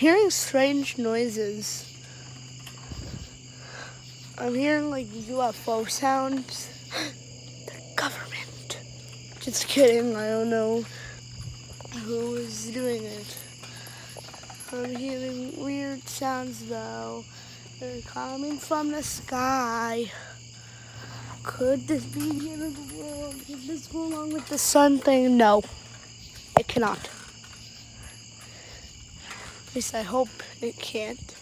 hearing strange noises. I'm hearing like UFO sounds. The government. Just kidding, I don't know who is doing it. I'm hearing weird sounds though. They're coming from the sky. Could this be the end of the world? Could this go along with the sun thing? No, it cannot. At least I hope it can't.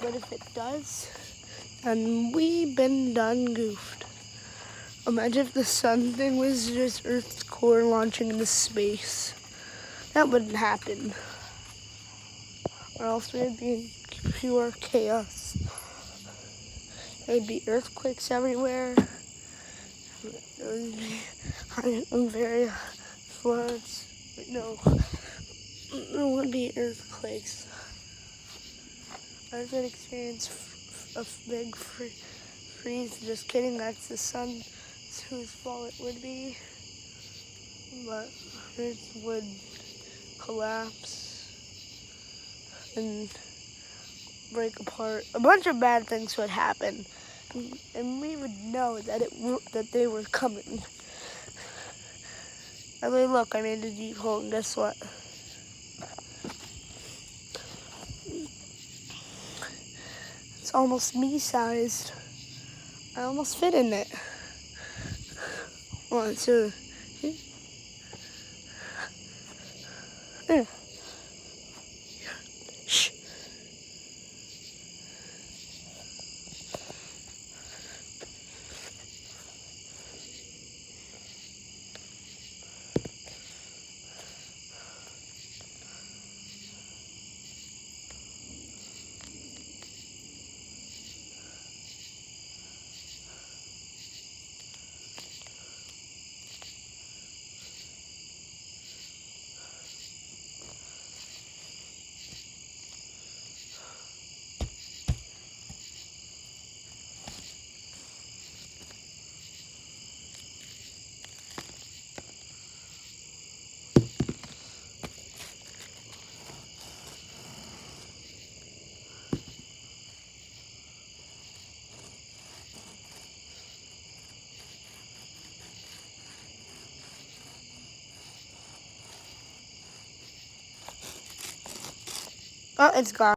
But if it does, then we been done goofed. Imagine if the sun thing was just Earth's core launching into space. That wouldn't happen. Or else we'd be in pure chaos. There'd be earthquakes everywhere. There would be very floods. But no, there wouldn't be earthquakes. I could experience a big freeze. Just kidding, that's the sun whose fault it would be. But Earth would collapse and break apart. A bunch of bad things would happen, and we would know that they were coming. I mean, look, I made a deep hole, and guess what? It's almost me-sized. I almost fit in it. 1, 2. There. Shh. Oh, it's gone.